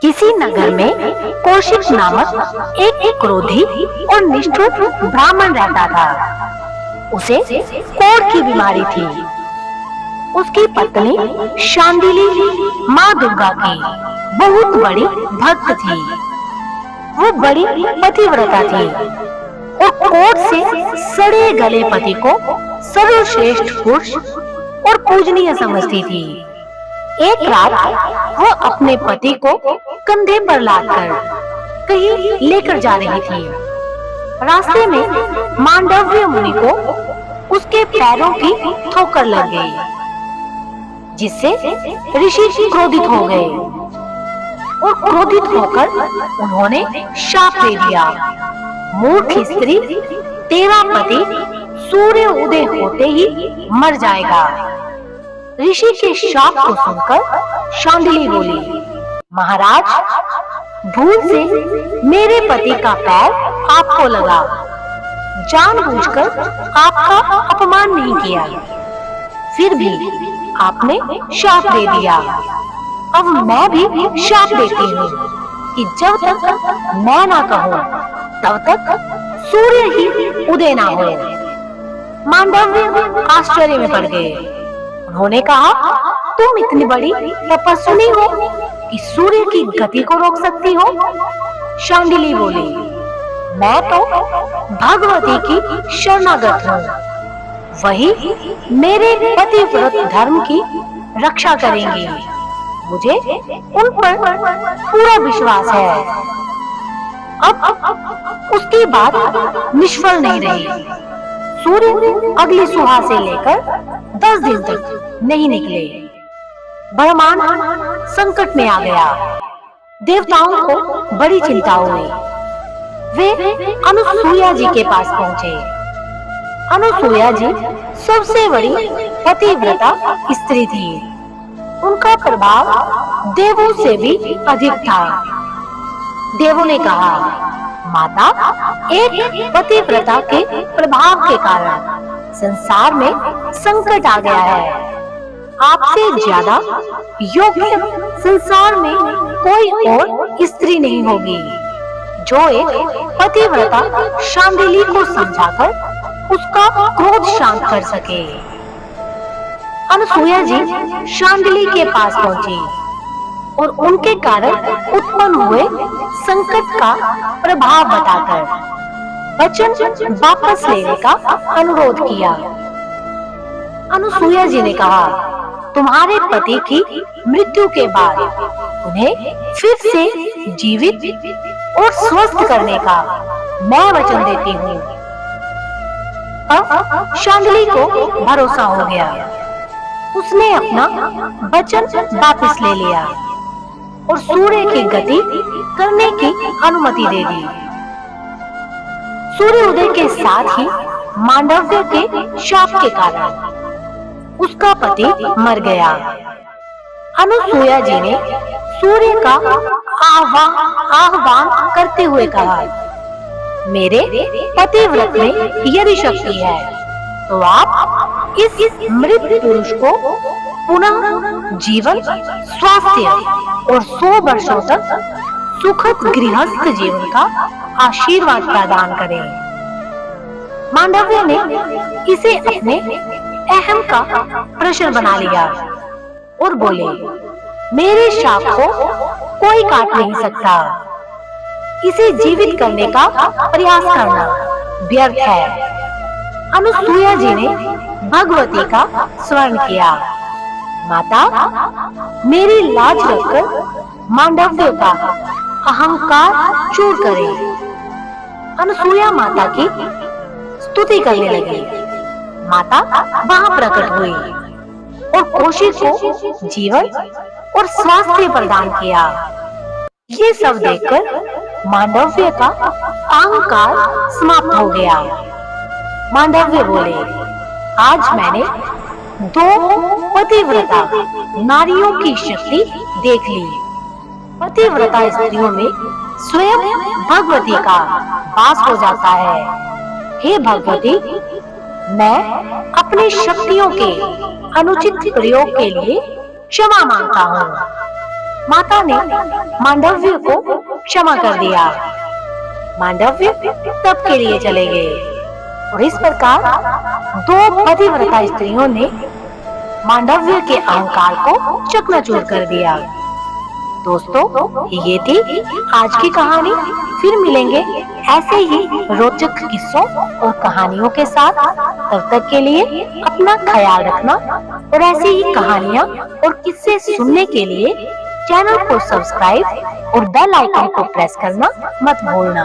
किसी नगर में कौशिक नामक एक क्रोधी और निष्ठुर ब्राह्मण रहता था। उसे कोढ़ की बीमारी थी। उसकी पत्नी शांडिली माँ दुर्गा की बहुत बड़ी भक्त थी। वो बड़ी पतिव्रता थी और कोढ़ से सड़े गले पति को सर्वश्रेष्ठ पुरुष और पूजनीय समझती थी। एक रात वो अपने पति को कंधे पर लादकर कहीं लेकर जा रही थी। रास्ते में मांडव्य मुनि को उसके पैरों की ठोकर लग गई, जिससे ऋषि क्रोधित हो गए और क्रोधित होकर उन्होंने शाप दे दिया, मूर्ख स्त्री, तेरा पति सूर्य उदय होते ही मर जाएगा। ऋषि के शाप को सुनकर शांडिली बोली, महाराज, भूल से मेरे पति का पैर आपको लगा। जानबूझकर आपका अपमान नहीं किया, फिर भी आपने शाप दे दिया। अब मैं भी शाप देती हूँ कि जब तक मैं ना कहूँ तब तक सूर्य ही उदय ना हो। मांडव्य आश्चर्य में पड़ गए। उन्होंने कहा, तुम इतनी बड़ी तपस्विनी हो कि सूर्य की गति को रोक सकती हो? शांडिली बोली, मैं तो भगवती की शरणागत हूँ। वही मेरे पतिव्रत धर्म की रक्षा करेंगी। मुझे उन पर पूरा विश्वास है। अब उसकी बात निष्फल नहीं रही। सूर्य अगली सुबह से लेकर 10 दिन तक नहीं निकले। ब्रह्मांड संकट में आ गया। देवताओं को बड़ी चिंता हुई। वे अनुसूया जी के पास पहुंचे। अनुसूया जी सबसे बड़ी पतिव्रता स्त्री थी। उनका प्रभाव देवों से भी अधिक था। देवों ने कहा, माता, एक पतिव्रता के प्रभाव के कारण संसार में संकट आ गया है। आपसे ज्यादा योग्य संसार में कोई और स्त्री नहीं होगी जो एक पतिव्रता शांडिली को समझाकर उसका क्रोध शांत कर सके। अनुसूया जी शांडिली के पास पहुंची और उनके कारण उत्पन्न हुए संकट का प्रभाव बताकर वचन वापस लेने का अनुरोध किया। अनुसूया जी ने कहा, तुम्हारे पति की मृत्यु के बाद उन्हें फिर से जीवित और स्वस्थ करने का मैं वचन देती हूँ। अब शांडिली को भरोसा हो गया। उसने अपना वचन वापस ले लिया और सूर्य की गति करने की अनुमति दे दी। सूर्य उदय के साथ ही मांडव्य के शाप के कारण उसका पति मर गया। अनुसूया जी ने सूर्य का आह्वान करते हुए कहा, मेरे पतिव्रत में यदि शक्ति है तो आप इस मृत पुरुष को पुनः जीवन, स्वास्थ्य और 100 वर्षों तक सुखद गृहस्थ जीवन का आशीर्वाद प्रदान करें। मांडव्य ने इसे अपने अहम का प्रश्न बना लिया और बोले, मेरे शाप को कोई काट नहीं सकता। इसे जीवित करने का प्रयास करना व्यर्थ है। अनुसूया जी ने भगवती का स्मरण किया। माता, मेरी लाज रखकर मांडव्य का अहंकार चूर करें। अनुसूया माता की स्तुति करने लगी। माता वहां प्रकट हुई और कौशिक को जीवन और स्वास्थ्य प्रदान किया। ये सब देखकर मांडव्य का अहंकार समाप्त हो गया। मांडव्य बोले, आज मैंने 2 पतिव्रता नारियों की शक्ति देख ली। पतिव्रता स्त्रियों में स्वयं भगवती का वास हो जाता है। हे भगवती, मैं अपनी शक्तियों के अनुचित प्रयोग के लिए क्षमा मांगता हूँ। माता ने मांडव्य को क्षमा कर दिया। मांडव्य तब के लिए चले गए और इस प्रकार दो पतिव्रता स्त्रियों ने मांडव्य के अहंकार को चकनाचूर कर दिया। दोस्तों, ये थी आज की कहानी। फिर मिलेंगे ऐसे ही रोचक किस्सों और कहानियों के साथ। तब तक के लिए अपना ख्याल रखना और ऐसी ही कहानियाँ और किस्से सुनने के लिए चैनल को सब्सक्राइब और बेल आइकन को प्रेस करना मत भूलना।